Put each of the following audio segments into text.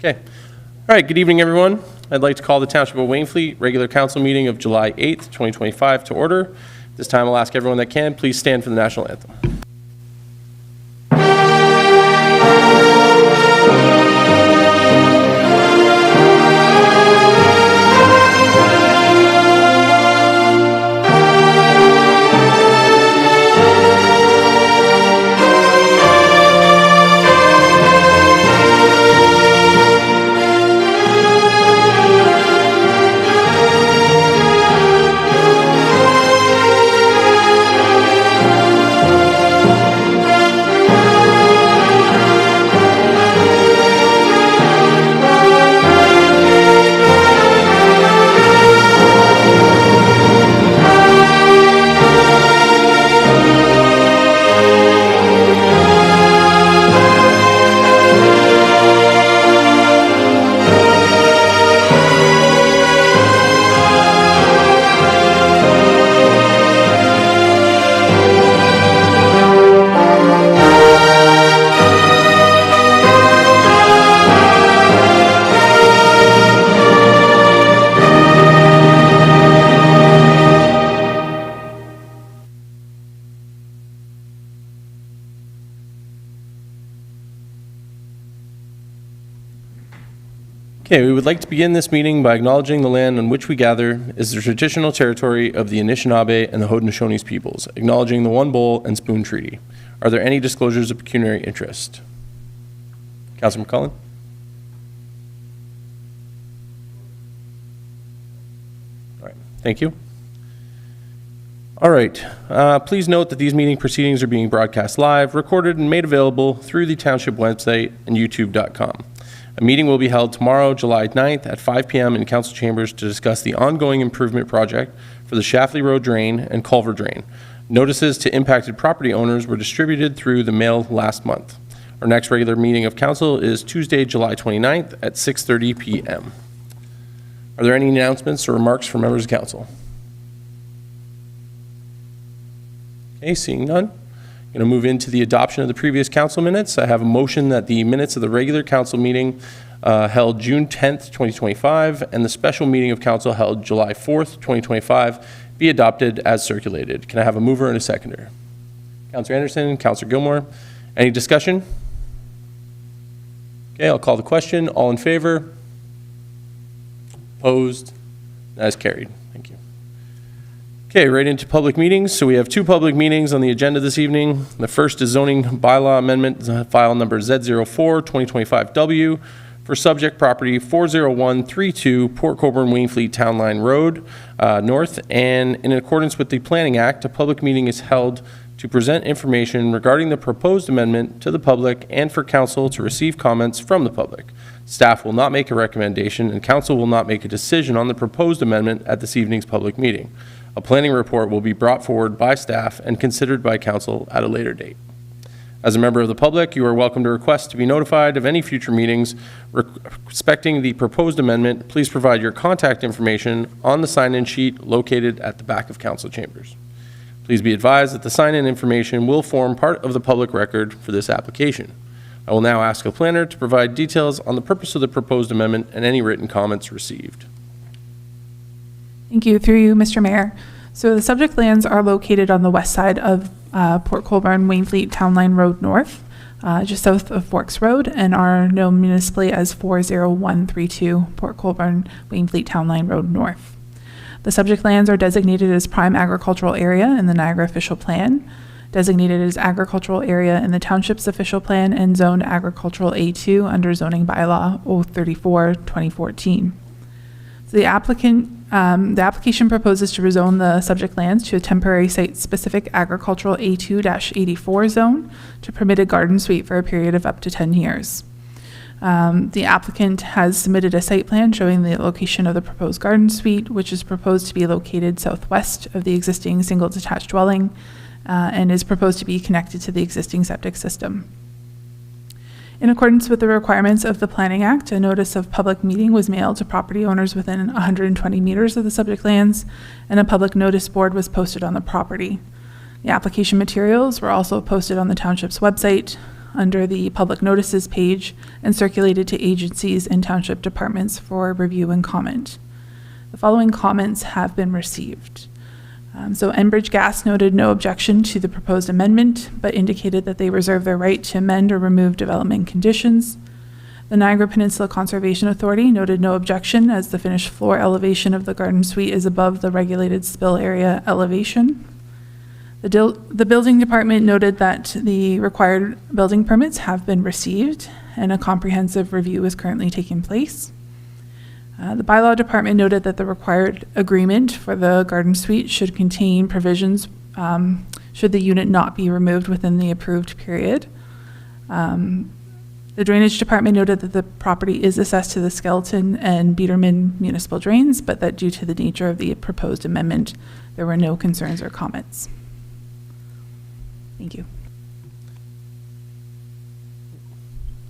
Okay. All right, good evening, everyone. I'd like to call the Township of Wainfleet regular council meeting of July 8th, 2025 to order. This time I'll ask everyone that can, please stand for the national anthem. Okay, we would like to begin this meeting by acknowledging the land on which we gather is the traditional territory of the Anishinaabe and the Haudenosaunee peoples, acknowledging the One Bowl and Spoon Treaty. Are there any disclosures of pecuniary interest? Councilor McCullen? All right, thank you. All right, please note that these meeting proceedings are being broadcast live, recorded, and made available through the Township website and youtube.com. A meeting will be held tomorrow, July 9th at 5 p.m. in council chambers to discuss the ongoing improvement project for the Shafley Road Drain and Culver Drain. Notices to impacted property owners were distributed through the mail last month. Our next regular meeting of council is Tuesday, July 29th at 6:30 p.m. Are there any announcements or remarks from members of council? Okay, seeing none. I'm going to move into the adoption of the previous council minutes. I have a motion that the minutes of the regular council meeting held June 10th, 2025, and the special meeting of council held July 4th, 2025, be adopted as circulated. Can I have a mover and a seconder? Councilor Anderson, Councilor Gilmore. Any discussion? Okay, I'll call the question. All in favor? Opposed? That is carried. Thank you. Okay, right into public meetings. So we have two public meetings on the agenda this evening. The first is zoning bylaw amendment file number Z04-2025W for subject property 40132 Port Colborne Wainfleet Town Line Road North. And in accordance with the Planning Act, a public meeting is held to present information regarding the proposed amendment to the public and for council to receive comments from the public. Staff will not make a recommendation and council will not make a decision on the proposed amendment at this evening's public meeting. A planning report will be brought forward by staff and considered by council at a later date. As a member of the public, you are welcome to request to be notified of any future meetings respecting the proposed amendment. Please provide your contact information on the sign-in sheet located at the back of council chambers. Please be advised that the sign-in information will form part of the public record for this application. I will now ask a planner to provide details on the purpose of the proposed amendment and any written comments received. Thank you. Through you, Mr. Mayor. So the subject lands are located on the west side of Port Colborne Wainfleet Town Line Road North, just south of Forks Road, and are known municipally as 40132 Port Colborne Wainfleet Town Line Road North. The subject lands are designated as prime agricultural area in the Niagara Official Plan, designated as agricultural area in the Township's Official Plan, and zoned agricultural A2 under zoning bylaw 034-2014. So the application proposes to rezone the subject lands to a temporary site-specific agricultural A2-84 zone to permit a garden suite for a period of up to 10 years. The applicant has submitted a site plan showing the location of the proposed garden suite, which is proposed to be located southwest of the existing single detached dwelling and is proposed to be connected to the existing septic system. In accordance with the requirements of the Planning Act, a notice of public meeting was mailed to property owners within 120 meters of the subject lands, and a public notice board was posted on the property. The application materials were also posted on the Township's website. under the public notices page and circulated to agencies and township departments for review and comment. The following comments have been received. So Enbridge Gas noted no objection to the proposed amendment, but indicated that they reserve their right to amend or remove development conditions. The Niagara Peninsula Conservation Authority noted no objection as the finished floor elevation of the garden suite is above the regulated spill area elevation. The building department noted that the required building permits have been received and a comprehensive review is currently taking place. The bylaw department noted that the required agreement for the garden suite should contain provisions should the unit not be removed within the approved period. The drainage department noted that the property is assessed to the Skeleton and Biederman municipal drains, but that due to the nature of the proposed amendment, there were no concerns or comments. Thank you.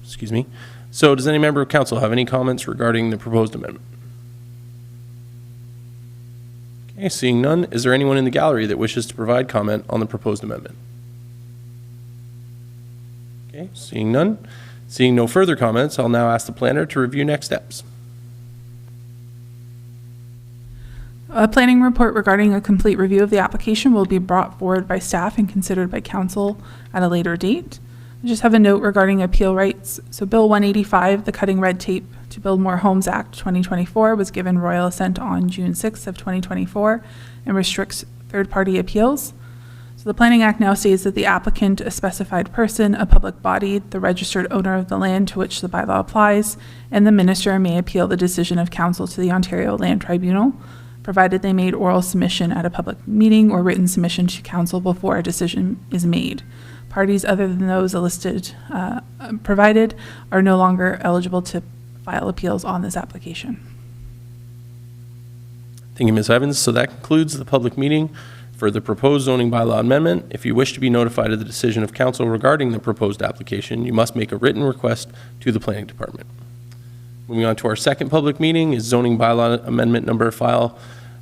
Excuse me. So does any member of council have any comments regarding the proposed amendment? Okay, seeing none, is there anyone in the gallery that wishes to provide comment on the proposed amendment? Okay, seeing none. Seeing no further comments, I'll now ask the planner to review next steps. A planning report regarding a complete review of the application will be brought forward by staff and considered by council at a later date. I just have a note regarding appeal rights. So Bill 185, the Cutting Red Tape to Build More Homes Act 2024, was given royal assent on June 6th of 2024 and restricts third-party appeals. So the Planning Act now states that the applicant, a specified person, a public body, the registered owner of the land to which the bylaw applies, and the minister may appeal the decision of council to the Ontario Land Tribunal, provided they made oral submission at a public meeting or written submission to council before a decision is made. Parties other than those listed provided are no longer eligible to file appeals on this application. Thank you, Ms. Evans. So that concludes the public meeting for the proposed zoning bylaw amendment. If you wish to be notified of the decision of council regarding the proposed application, you must make a written request to the planning department. Moving on to our second public meeting is zoning bylaw amendment number file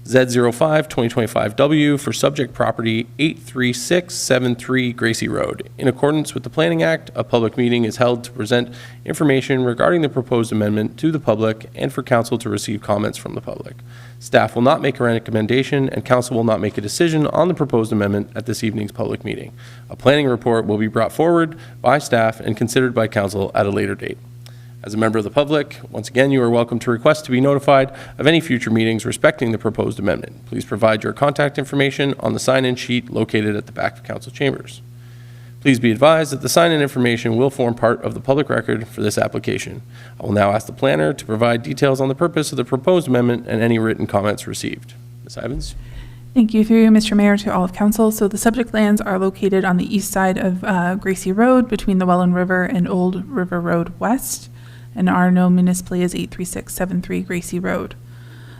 Z05-2025W for subject property 83673 Gracie Road. In accordance with the Planning Act, a public meeting is held to present information regarding the proposed amendment to the public and for council to receive comments from the public. Staff will not make a recommendation and council will not make a decision on the proposed amendment at this evening's public meeting. A planning report will be brought forward by staff and considered by council at a later date. As a member of the public, once again, you are welcome to request to be notified of any future meetings respecting the proposed amendment. Please provide your contact information on the sign-in sheet located at the back of council chambers. Please be advised that the sign-in information will form part of the public record for this application. I will now ask the planner to provide details on the purpose of the proposed amendment and any written comments received. Ms. Ivins? Thank you, through you, Mr. Mayor, to all of council. So the subject lands are located on the east side of Gracie Road between the Welland River and Old River Road West, and are known municipally as 83673 Gracie Road.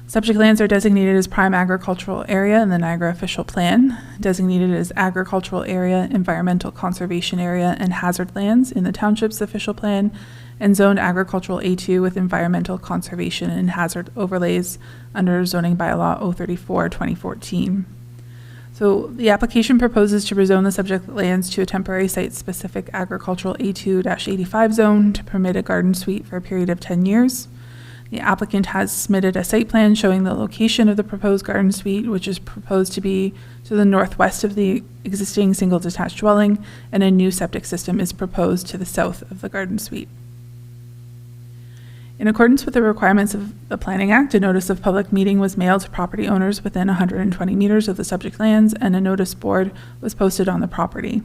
Subject lands are designated as prime agricultural area in the Niagara official plan, designated as agricultural area, environmental conservation area, and hazard lands in the township's official plan, and zoned agricultural A2 with environmental conservation and hazard overlays under zoning bylaw 034/2014. So the application proposes to rezone the subject lands to a temporary site-specific agricultural A2-85 zone to permit a garden suite for a period of 10 years. The applicant has submitted a site plan showing the location of the proposed garden suite, which is proposed to be to the northwest of the existing single detached dwelling, and a new septic system is proposed to the south of the garden suite. In accordance with the requirements of the Planning Act, a notice of public meeting was mailed to property owners within 120 meters of the subject lands, and a notice board was posted on the property.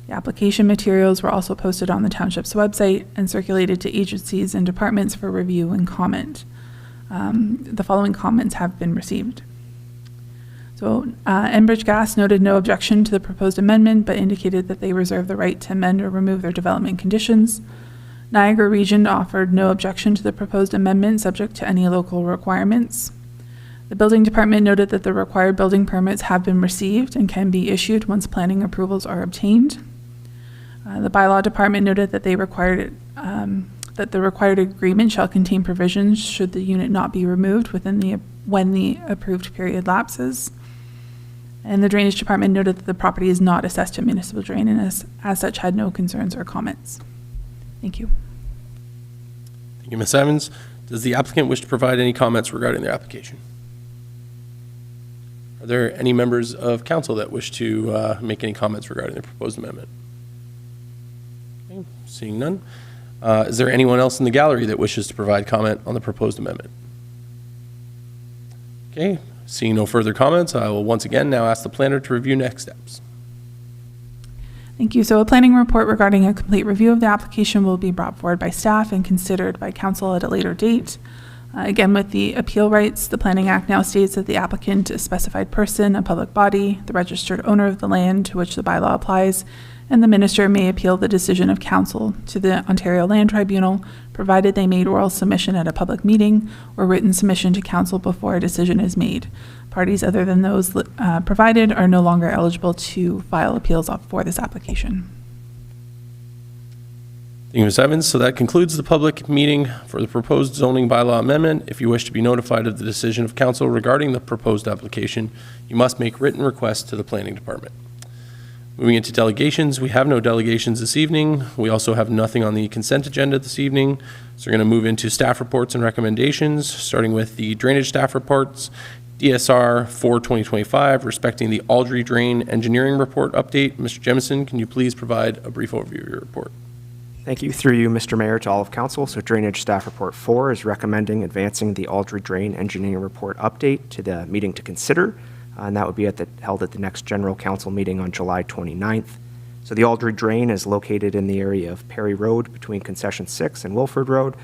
The application materials were also posted on the township's website and circulated to agencies and departments for review and comment. The following comments have been received. So Enbridge Gas noted no objection to the proposed amendment, but indicated that they reserve the right to amend or remove their development conditions. Niagara Region offered no objection to the proposed amendment, subject to any local requirements. The building department noted that the required building permits have been received and can be issued once planning approvals are obtained. The bylaw department noted that the required agreement shall contain provisions should the unit not be removed when the approved period lapses. And the Drainage Department noted that the property is not assessed to municipal drain and as such had no concerns or comments. Thank you. Thank you, Ms. Evans. Does the applicant wish to provide any comments regarding their application? Are there any members of council that wish to make any comments regarding the proposed amendment? Okay, seeing none. Is there anyone else in the gallery that wishes to provide comment on the proposed amendment? Okay, seeing no further comments, I will once again now ask the planner to review next steps. Thank you. So a planning report regarding a complete review of the application will be brought forward by staff and considered by council at a later date. Again, with the appeal rights, the Planning Act now states that the applicant, a specified person, a public body, the registered owner of the land to which the bylaw applies, and the minister may appeal the decision of council to the Ontario Land Tribunal, provided they made oral submission at a public meeting or written submission to council before a decision is made. Parties other than those provided are no longer eligible to file appeals for this application. Thank you, Ms. Evans. So that concludes the public meeting for the proposed zoning bylaw amendment. If you wish to be notified of the decision of council regarding the proposed application, you must make written requests to the planning department. Moving into delegations, we have no delegations this evening. We also have nothing on the consent agenda this evening. So we're going to move into staff reports and recommendations, starting with the drainage staff reports, DSR 4/2025, respecting the Aldry Drain Engineering Report update. Mr. Jemison, can you please provide a brief overview of your report? Thank you. Through you, Mr. Mayor, to all of council. So Drainage Staff Report 4 is recommending advancing the Aldry Drain Engineering Report update to the meeting to consider, and that would be held at the next General Council meeting on July 29th. So the Aldry Drain is located in the area of Perry Road between Concession 6 and Wilford Road.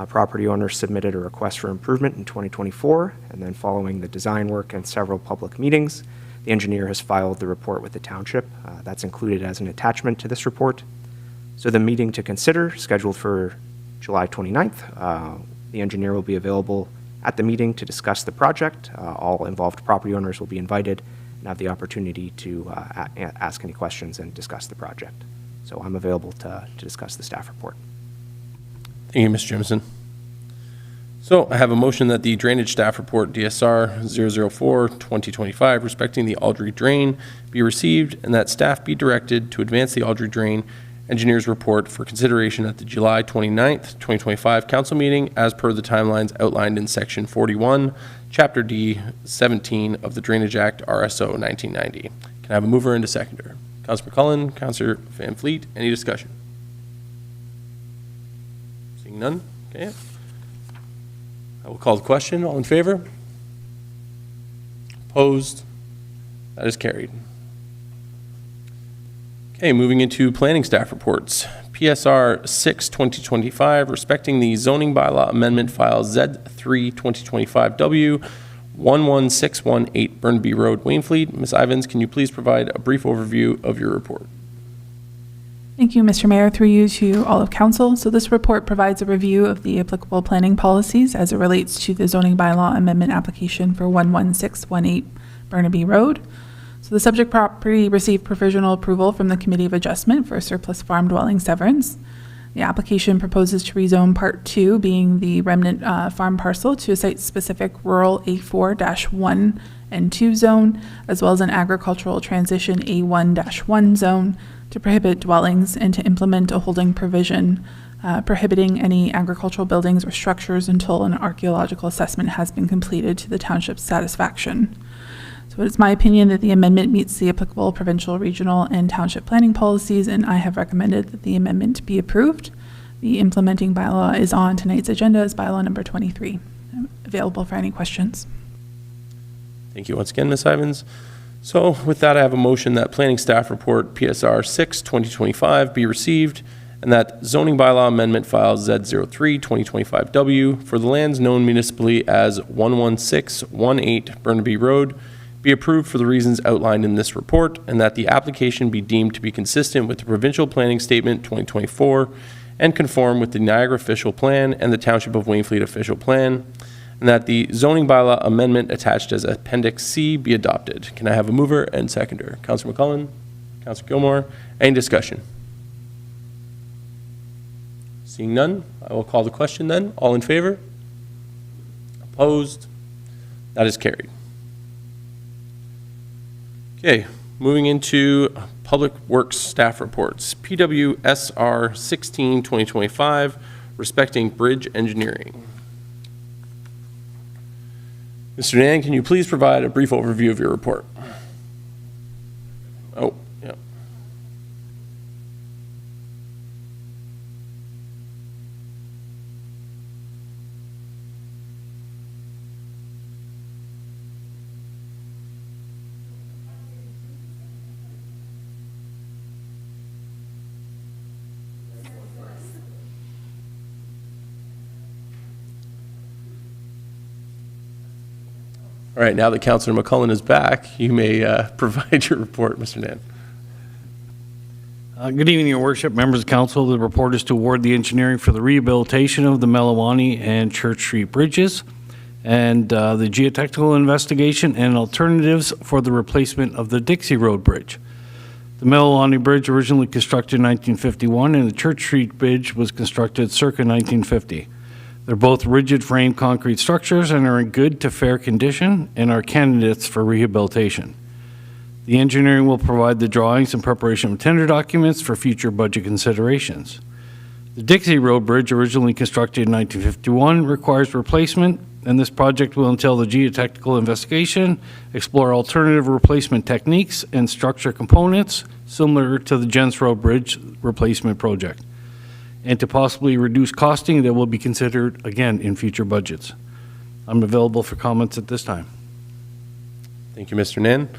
Property owners submitted a request for improvement in 2024, and then following the design work and several public meetings, the engineer has filed the report with the township. That's included as an attachment to this report. So the meeting to consider, scheduled for July 29th, the engineer will be available at the meeting to discuss the project. All involved property owners will be invited and have the opportunity to ask any questions and discuss the project. So I'm available to discuss the staff report. Thank you, Mr. Jemison. So I have a motion that the drainage staff report DSR 004/2025 respecting the Aldry Drain be received and that staff be directed to advance the Aldry Drain engineer's report for consideration at the July 29th, 2025 council meeting as per the timelines outlined in section 41, chapter D, 17 of the Drainage Act RSO 1990. Can I have a mover and a seconder? Councilor McCullen, Councilor Van Fleet, any discussion? Seeing none, okay. I will call the question. All in favor? Opposed? That is carried. Okay, moving into planning staff reports. PSR 6/2025, respecting the zoning bylaw amendment file Z3/2025W 11618 Burnaby Road, Wainfleet. Ms. Ivins, can you please provide a brief overview of your report? Thank you, Mr. Mayor. Through you to all of council. So this report provides a review of the applicable planning policies as it relates to the zoning bylaw amendment application for 11618 Burnaby Road. So the subject property received provisional approval from the Committee of Adjustment for surplus farm dwelling severance. The application proposes to rezone Part 2, being the remnant farm parcel, to a site-specific rural A4-1 and 2 zone, as well as an agricultural transition A1-1 zone, to prohibit dwellings and to implement a holding provision prohibiting any agricultural buildings or structures until an archaeological assessment has been completed to the township's satisfaction. So it's my opinion that the amendment meets the applicable provincial, regional, and township planning policies, and I have recommended that the amendment be approved. The implementing bylaw is on tonight's agenda as bylaw number 23. I'm available for any questions. Thank you once again, Ms. Ivins. So with that, I have a motion that planning staff report PSR 6/2025 be received and that zoning bylaw amendment file Z03/2025W for the lands known municipally as 11618 Burnaby Road be approved for the reasons outlined in this report, and that the application be deemed to be consistent with the Provincial Planning Statement 2024 and conform with the Niagara Official Plan and the Township of Wainfleet Official Plan, and that the zoning bylaw amendment attached as Appendix C be adopted. Can I have a mover and seconder? Councilor McCullen, Councilor Gilmore, any discussion? Seeing none, I will call the question then. All in favor? Opposed? That is carried. Okay, moving into Public Works staff reports. PWSR 16, 2025, respecting bridge engineering. Mr. Dan, can you please provide a brief overview of your report? Oh, yeah. All right, now that Councilor McCullen is back, you may provide your report, Mr. Nan. Good evening, Your Worship, members of council. The report is to award the engineering for the rehabilitation of the Melawani and Church Street bridges and the geotechnical investigation and alternatives for the replacement of the Dixie Road Bridge. The Melawani Bridge, originally constructed in 1951, and the Church Street Bridge was constructed circa 1950. They're both rigid frame concrete structures and are in good to fair condition and are candidates for rehabilitation. The engineering will provide the drawings and preparation of tender documents for future budget considerations. The Dixie Road Bridge, originally constructed in 1951, requires replacement, and this project will entail the geotechnical investigation, explore alternative replacement techniques and structure components similar to the Jens Road Bridge replacement project, and to possibly reduce costing that will be considered again in future budgets. I'm available for comments at this time. Thank you, Mr. Nan.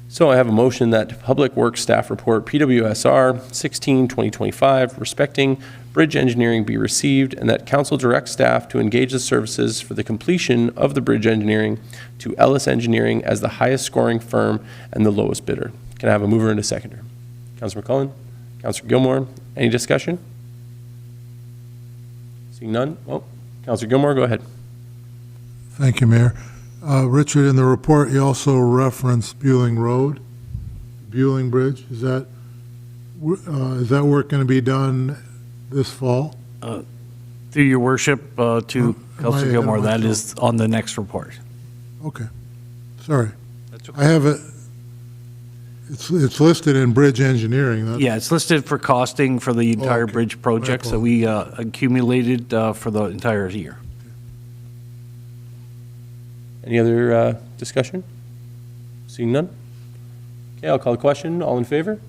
So I have a motion that Public Works Staff Report PWSR 16, 2025, respecting bridge engineering be received, and that council direct staff to engage the services for the completion of the bridge engineering to Ellis Engineering as the highest scoring firm and the lowest bidder. Can I have a mover and a seconder? Councilor McCullen, Councilor Gilmore, any discussion? Seeing none? Oh, Councilor Gilmore, go ahead. Thank you, Mayor. Richard, in the report, you also referenced Buelling Road, Buelling Bridge. Is that work going to be done this fall? Through Your Worship, to Councilor Gilmore, that is on the next report. Okay. Sorry. That's okay. I have it. It's listed in bridge engineering. Yeah, it's listed for costing for the entire okay. bridge project, so we accumulated for the entire year. Any other discussion? Seeing none? Okay, I'll call the question. All in favor?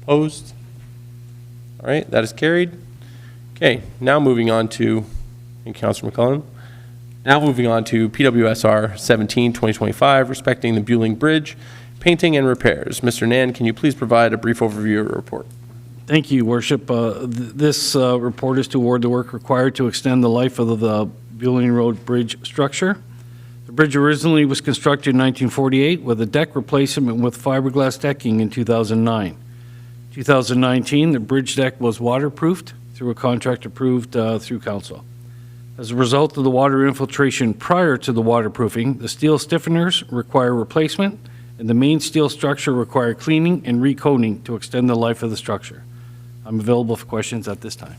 Opposed? All right, that is carried. Okay, now moving on to, thank you, Councilor McCullen. Now moving on to PWSR 17, 2025, respecting the Buelling Bridge, painting and repairs. Mr. Nan, can you please provide a brief overview of your report? Thank you, Worship. This report is to award the work required to extend the life of the Buelling Road Bridge structure. The bridge originally was constructed in 1948 with a deck replacement with fiberglass decking in 2009. 2019, the bridge deck was waterproofed through a contract approved through council. As a result of the water infiltration prior to the waterproofing, the steel stiffeners require replacement, and the main steel structure require cleaning and recoating to extend the life of the structure. I'm available for questions at this time.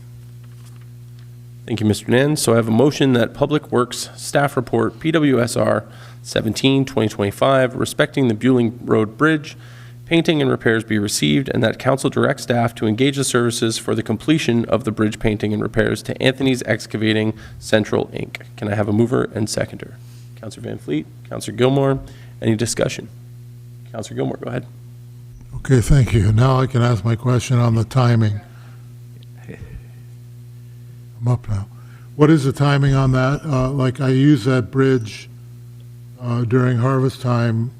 Thank you, Mr. Nan. So I have a motion that Public Works Staff Report PWSR 17, 2025, respecting the Buelling Road Bridge, painting and repairs be received, and that council direct staff to engage the services for the completion of the bridge painting and repairs to Anthony's Excavating Central, Inc. Can I have a mover and seconder? Councilor Van Fleet, Councilor Gilmore, any discussion? Councilor Gilmore, go ahead. Okay, thank you. Now I can ask my question on the timing. I'm up now. What is the timing on that? Like I use that bridge during harvest time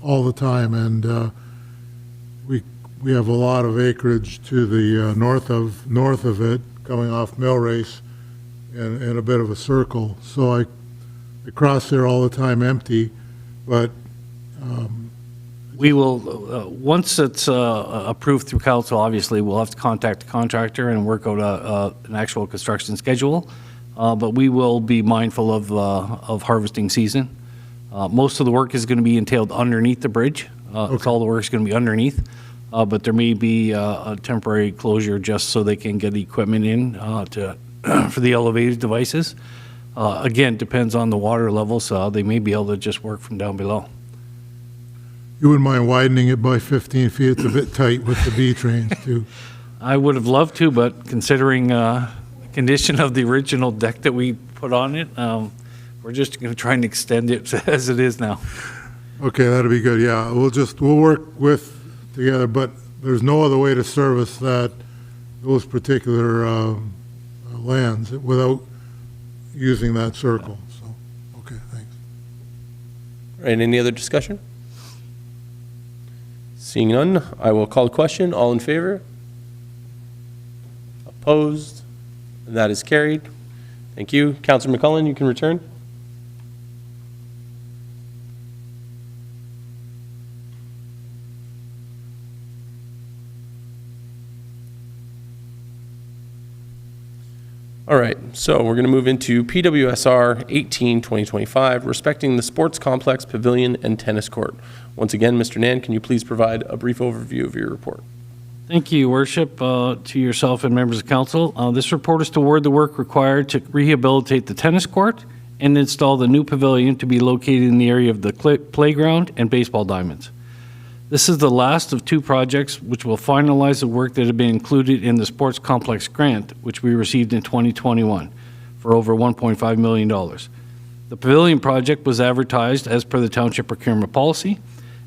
all the time, and we have a lot of acreage to the north of it, coming off Mill Race, in a bit of a circle. So I cross there all the time empty, but We will, once it's approved through council, obviously, we'll have to contact the contractor and work out an actual construction schedule. But we will be mindful of harvesting season. Most of the work is going to be entailed underneath the bridge. It's all the work is going to be underneath. But there may be a temporary closure just so they can get the equipment in for the elevated devices. Again, depends on the water levels. They may be able to just work from down below. you wouldn't mind widening it by 15 feet. It's a bit tight with the B trains too. I would have loved to, but considering the condition of the original deck that we put on it, we're just going to try and extend it as it is now. Okay, that'd be good, yeah. We'll work together, but there's no other way to service those particular lands without using that circle, so, okay, thanks. All right, any other discussion? Seeing none, I will call the question. All in favor? Opposed? That is carried. Thank you. Councillor McCullen, you can return. All right, so we're going to move into PWSR 18-2025, respecting the sports complex, pavilion, and tennis court. Once again, Mr. Nan, can you please provide a brief overview of your report? Thank you, Worship, to yourself and members of council. This report is to award the work required to rehabilitate the tennis court and install the new pavilion to be located in the area of the playground and baseball diamonds. This is the last of two projects which will finalize the work that had been included in the sports complex grant, which we received in 2021 for over $1.5 million. The pavilion project was advertised as per the township procurement policy,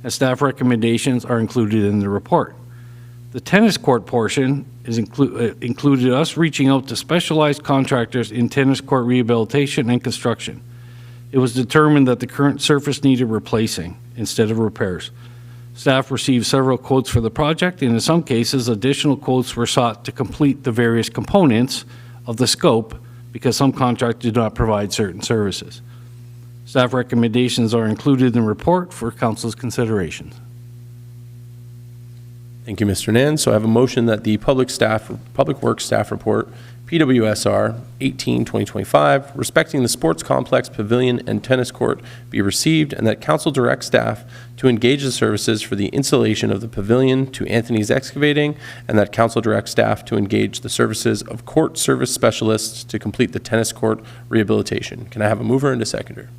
and staff recommendations are included in the report. The tennis court portion is included us reaching out to specialized contractors in tennis court rehabilitation and construction. It was determined that the current surface needed replacing instead of repairs. Staff received several quotes for the project, and in some cases, additional quotes were sought to complete the various components of the scope because some contractors do not provide certain services. Staff recommendations are included in the report for council's consideration. Thank you, Mr. Nan. So I have a motion that the Public Works Staff Report, PWSR 18-2025, respecting the sports complex, pavilion, and tennis court be received, and that council direct staff to engage the services for the installation of the pavilion to Anthony's Excavating, and that council direct staff to engage the services of court service specialists to complete the tennis court rehabilitation. Can I have a mover and a seconder?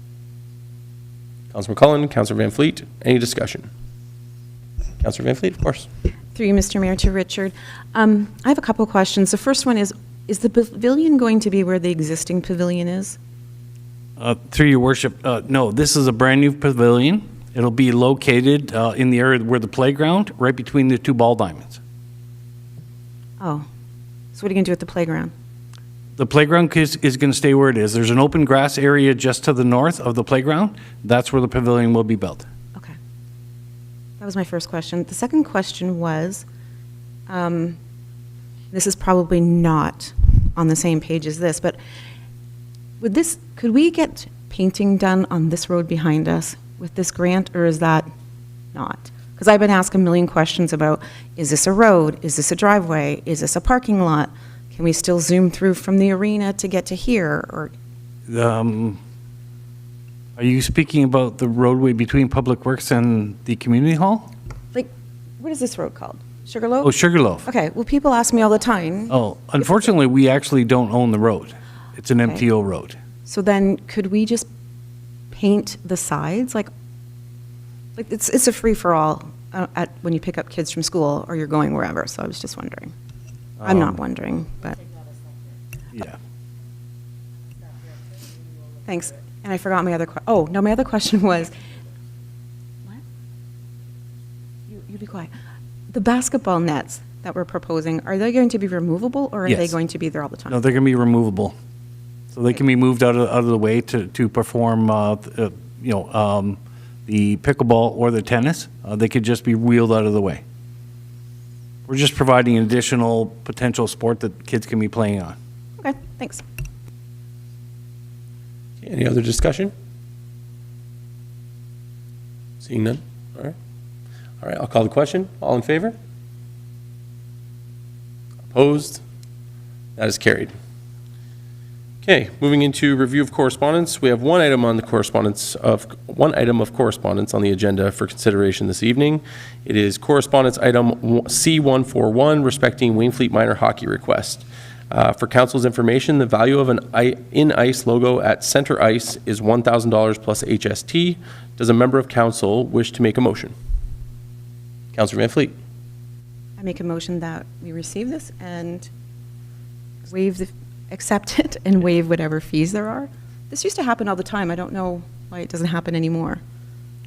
Councilor McCullen, Councilor Van Fleet, any discussion? Councilor Van Fleet, of course. Through you, Mr. Mayor, to Richard. I have a couple of questions. The first one is the pavilion going to be where the existing pavilion is? Through your worship, no, this is a brand-new pavilion. It'll be located in the area where the playground, right between the two ball diamonds. Oh, so what are you going to do with the playground? The playground is going to stay where it is. There's an open grass area just to the north of the playground. That's where the pavilion will be built. Okay. That was my first question. The second question was, this is probably not on the same page as this, but could we get painting done on this road behind us with this grant, or is that not? Because I've been asked a million questions about, is this a road? Is this a driveway? Is this a parking lot? Can we still zoom through from the arena to get to here? Or Are you speaking about the roadway between Public Works and the community hall? like, what is this road called? Sugarloaf? Oh, Sugarloaf. Okay, well, people ask me all the time. Oh, unfortunately, we actually don't own the road. It's an Okay. MTO road. So then, could we just paint the sides? Like it's a free-for-all when you pick up kids from school or you're going wherever, so I was just wondering. I'm not wondering, but Yeah. thanks. And I forgot my other my other question was, what? You be quiet. The basketball nets that we're proposing, are they going to be removable, or are they Yes. going to be there all the time? No, they're going to be removable. So they can be moved out of the way to perform, the pickleball or the tennis. They could just be wheeled out of the way. We're just providing an additional potential sport that kids can be playing on. Okay, thanks. Any other discussion? Seeing none? All right. All right, I'll call the question. All in favor? Opposed? That is carried. Okay, moving into review of correspondence. We have one item of correspondence on the agenda for consideration this evening. It is correspondence item C141, respecting Wainfleet minor hockey request. For council's information, the value of an in-ice logo at center ice is $1,000 plus HST. Does a member of council wish to make a motion? Counselor Van Fleet. I make a motion that we receive this and accept it and waive whatever fees there are. This used to happen all the time. I don't know why it doesn't happen anymore.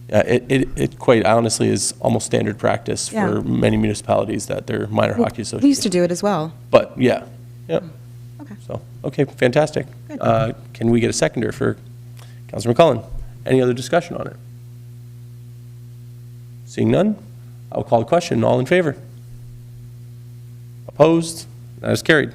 It quite honestly is almost standard practice Yeah. for many municipalities that they're minor hockey associations. We used to do it as well. But, yeah, yep. Okay. So, okay, fantastic. Good. Can we get a seconder for Counselor McCullen? Any other discussion on it? Seeing none, I will call the question. All in favor? Opposed? That is carried.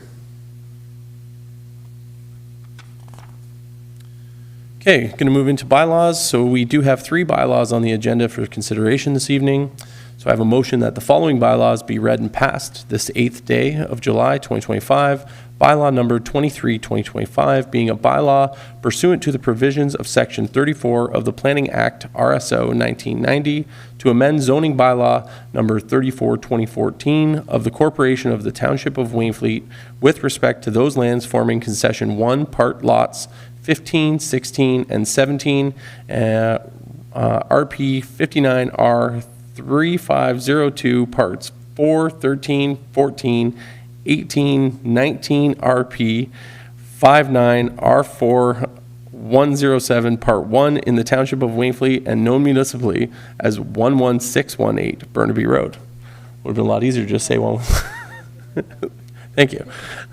Okay, going to move into bylaws. So we do have 3 bylaws on the agenda for consideration this evening. So I have a motion that the following bylaws be read and passed this 8th day of July, 2025. Bylaw number 23, 2025, being a bylaw pursuant to the provisions of Section 34 of the Planning Act, RSO 1990, to amend zoning bylaw number 34, 2014 of the Corporation of the Township of Wainfleet with respect to those lands forming Concession 1 Part Lots 15, 16, and 17, RP 59R 3502, Parts 4, 13, 14, 18, 19, RP 59 R4 107, Part 1 in the Township of Wainfleet and known municipally as 11618 Burnaby Road. Would have been a lot easier to just say one. Thank you.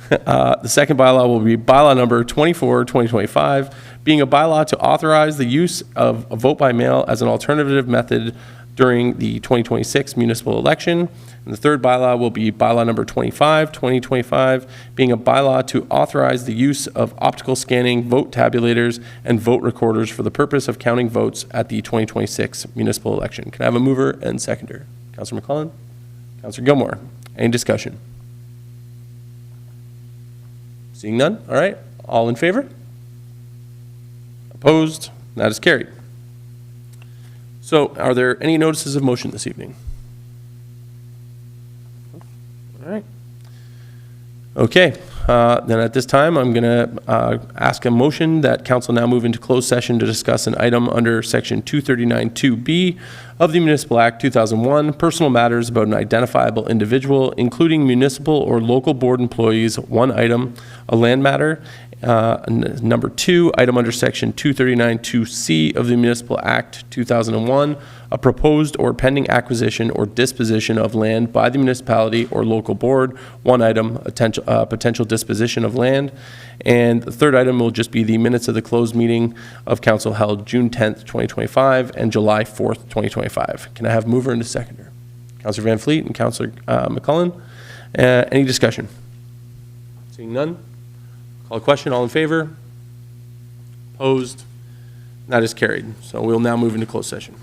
The second bylaw will be bylaw number 24, 2025, being a bylaw to authorize the use of a vote by mail as an alternative method during the 2026 municipal election. And the third bylaw will be bylaw number 25, 2025, being a bylaw to authorize the use of optical scanning vote tabulators and vote recorders for the purpose of counting votes at the 2026 municipal election. Can I have a mover and seconder? Councilor McClellan? Councilor Gilmore? Any discussion? Seeing none? All right. All in favor? Opposed? That is carried. So are there any notices of motion this evening? All right. Okay. Then at this time, I'm going to ask a motion that council now move into closed session to discuss an item under Section 239(2)B of the Municipal Act 2001, personal matters about an identifiable individual, including municipal or local board employees, 1 item, a land matter. Number 2, item under Section 239(2)C of the Municipal Act 2001, a proposed or pending acquisition or disposition of land by the municipality or local board, 1 item, a potential disposition of land. And the third item will just be the minutes of the closed meeting of council held June 10th, 2025 and July 4th, 2025. Can I have mover and a seconder? Councilor Van Fleet and Councilor McCullen. Any discussion? Seeing none? Call a question. All in favor? Opposed? That is carried. So we'll now move into closed session.